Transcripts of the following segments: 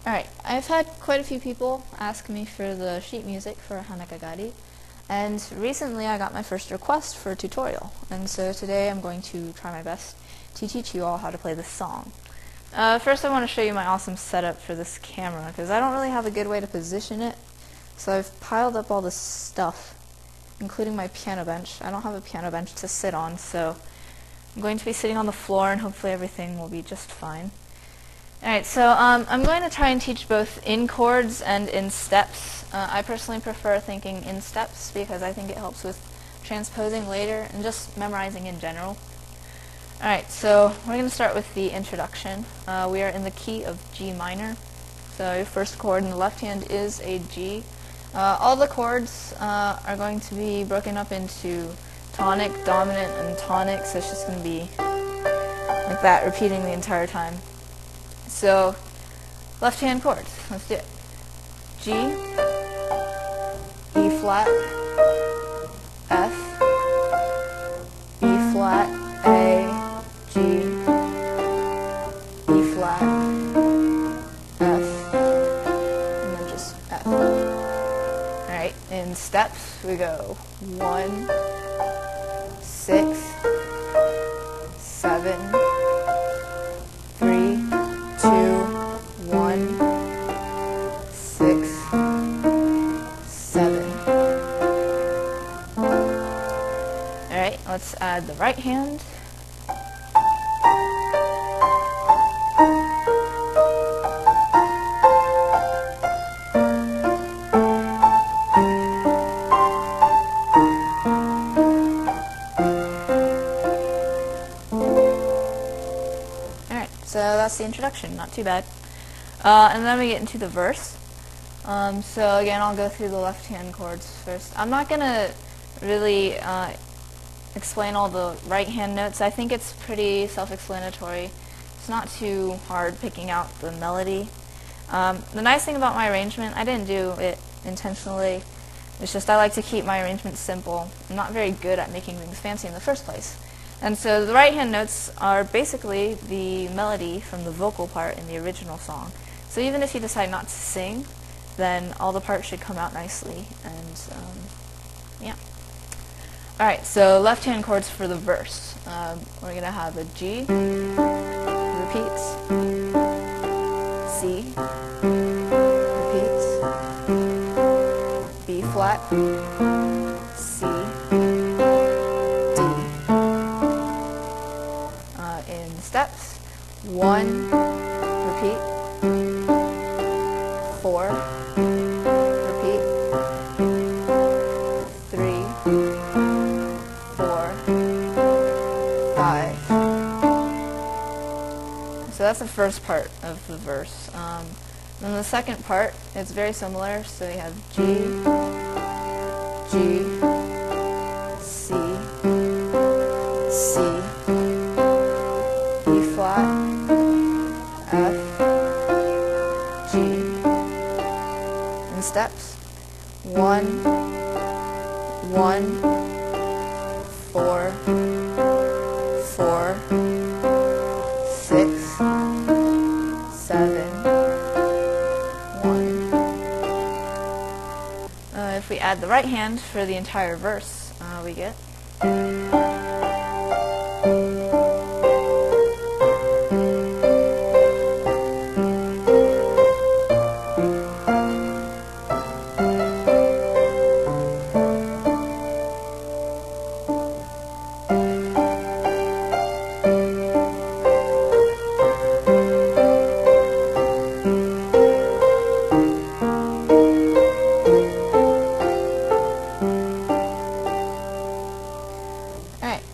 Alright, I've had quite a few people ask me for the sheet music for Hana Kagari, and recently I got my first request for a tutorial, and so today I'm going to try my best to teach you all how to play this song. First I want to show you my awesome setup for this camera, because I don't really have a good way to position it, so I've piled up all this stuff, including my piano bench. I don't have a piano bench to sit on, so I'm going to be sitting on the floor and hopefully everything will be just fine. Alright, so I'm going to try and teach both in chords and in steps. I personally prefer thinking in steps because I think it helps with transposing later and just memorizing in general. Alright, so we're going to start with the introduction. We are in the key of G minor. So your first chord in the left hand is a G. All the chords are going to be broken up into tonic, dominant, and tonic, so it's just going to be like that, repeating the entire time. So, left hand chords, let's do it. G, E flat, F, E flat, A, G, E flat, F, and then just F. Alright, in steps we go 1, 6, 7, 3, 2, 1, 6, 7. Alright, let's add the right hand. So that's the introduction, not too bad. And then we get into the verse. So again, I'll go through the left-hand chords first. I'm not going to really explain all the right-hand notes. I think it's pretty self-explanatory. It's not too hard picking out the melody. The nice thing about my arrangement, I didn't do it intentionally. It's just I like to keep my arrangement simple. I'm not very good at making things fancy in the first place. And so the right-hand notes are basically the melody from the vocal part in the original song. So even if you decide not to sing, then all the parts should come out nicely. And yeah. Alright, so left-hand chords for the verse. We're going to have a G, repeats, C, repeats, B flat, C, in steps, 1, repeat, 4, repeat, 3, 4, 5. So that's the first part of the verse. Then the second part, it's very similar, so we have G, G, C, C, E flat, F, G. In steps, 1, 1, 4, 4, 6, 7, 1. If we add the right hand for the entire verse, we get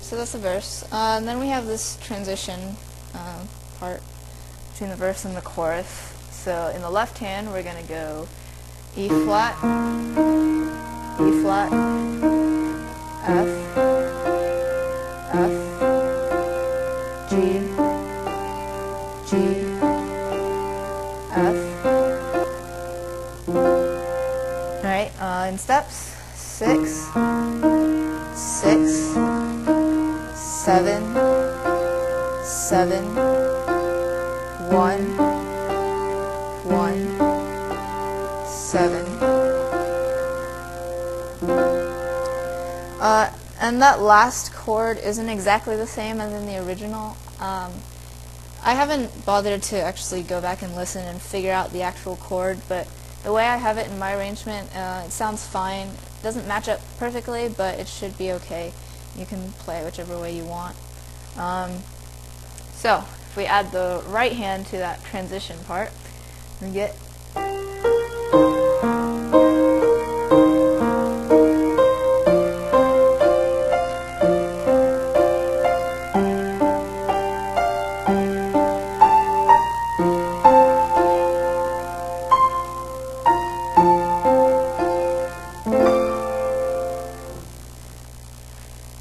so that's the verse. And then we have this transition part between the verse and the chorus. So in the left hand, we're going to go E flat, E flat, F, F, G, G, F. Alright, in steps, 6, 6, 7, 7, 1, 1, and that last chord isn't exactly the same as in the original. I haven't bothered to actually go back and listen and figure out the actual chord, but the way I have it in my arrangement, it sounds fine. It doesn't match up perfectly, but it should be okay. You can play it whichever way you want. So, if we add the right hand to that transition part, we get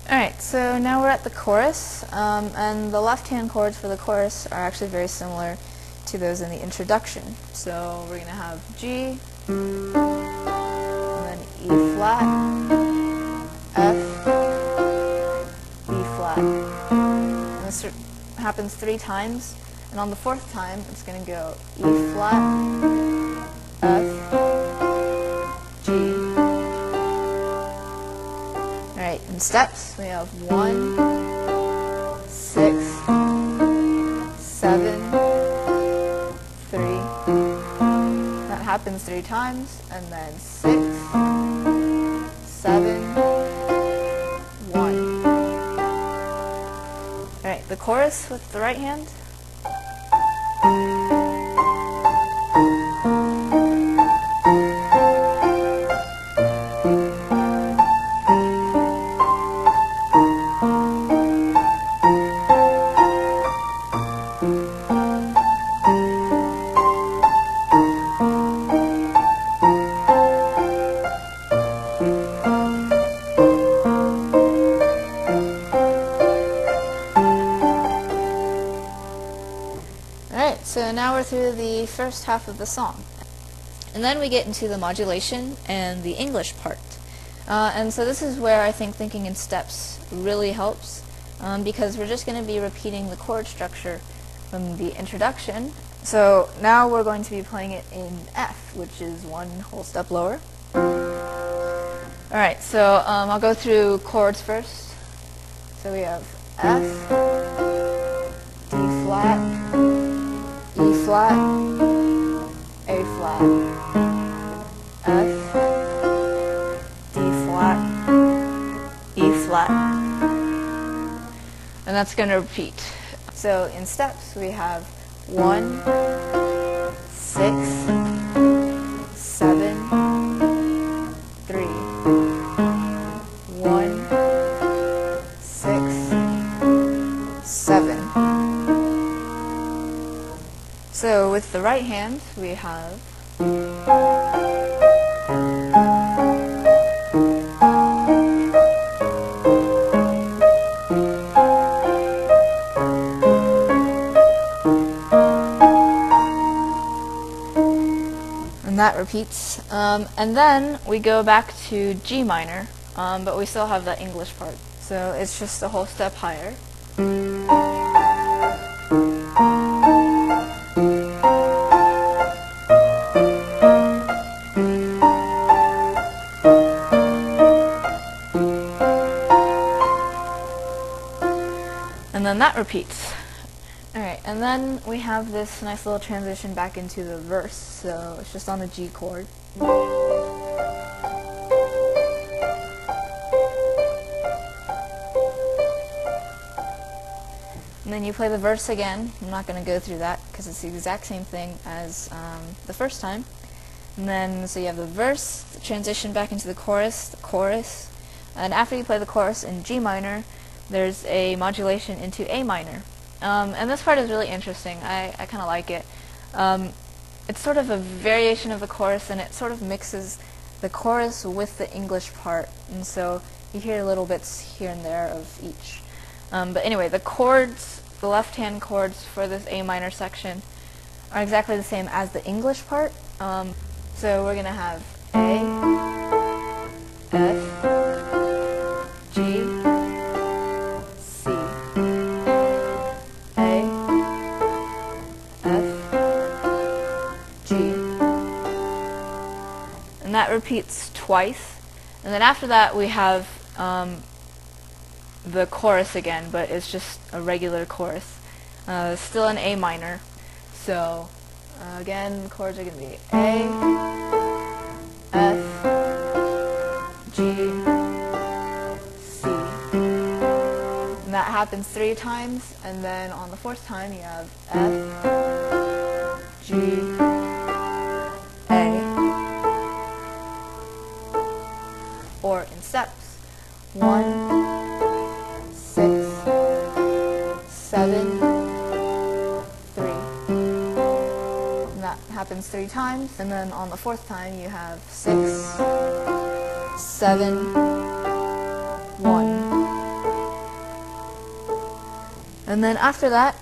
Alright, so now we're at the chorus, and the left-hand chords for the chorus are actually very similar to those in the introduction. So we're going to have G, and then E flat, F, B flat. And this happens 3 times, and on the 4th time it's going to go E flat, F, G. Alright, in steps we have 1, 6, 7, 3. That happens 3 times, and then 6, 7, 1. Alright, the chorus with the right hand. Alright, so now we're through the first half of the song. And then we get into the modulation and the English part. And so this is where I think thinking in steps really helps, because we're just going to be repeating the chord structure from the introduction. So now we're going to be playing it in F, which is 1 whole step lower. Alright, so I'll go through chords first. So we have F, D flat, E flat, A flat, F, D flat, E flat. And that's going to repeat. So in steps we have 1, 6, 7, 3. 1, 6, 7. So with the right hand, we have and that repeats. And then we go back to G minor, but we still have that English part. So it's just a whole step higher. And then that repeats. Alright, and then we have this nice little transition back into the verse, so it's just on the G chord. And then you play the verse again. I'm not going to go through that because it's the exact same thing as the first time. And then, so you have the verse, the transition back into the chorus, and after you play the chorus in G minor, there's a modulation into A minor. And this part is really interesting. I kind of like it. It's sort of a variation of the chorus, and it sort of mixes the chorus with the English part, and so you hear little bits here and there of each. But anyway, the chords, the left-hand chords for this A minor section are exactly the same as the English part. So we're going to have A, F, G, C, A, F, G. And that repeats twice. And then after that we have the chorus again, but it's just a regular chorus. Still in A minor. So again, chords are going to be A, F, G, C. And that happens 3 times, and then on the 4th time you have F, G, A, or in steps. 1, 6, 7, 3. And that happens 3 times, and then on the 4th time you have 6, 7, 1. And then after that,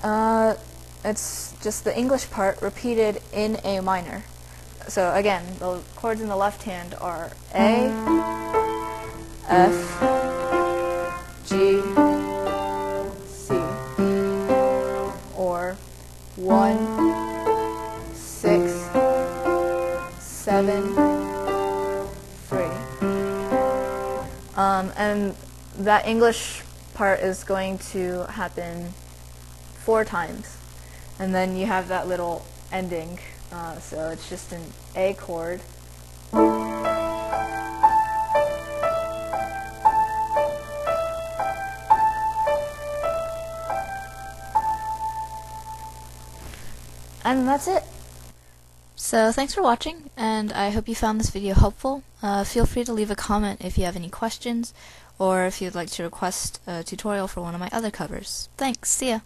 it's just the English part repeated in A minor. So again, the chords in the left hand are A, F, G, C, or 1, 6, 7, 3. And that English part is going to happen 4 times. And then you have that little ending, so it's just an A chord. And that's it. So thanks for watching, and I hope you found this video helpful. Feel free to leave a comment if you have any questions, or if you'd like to request a tutorial for one of my other covers. Thanks, see ya!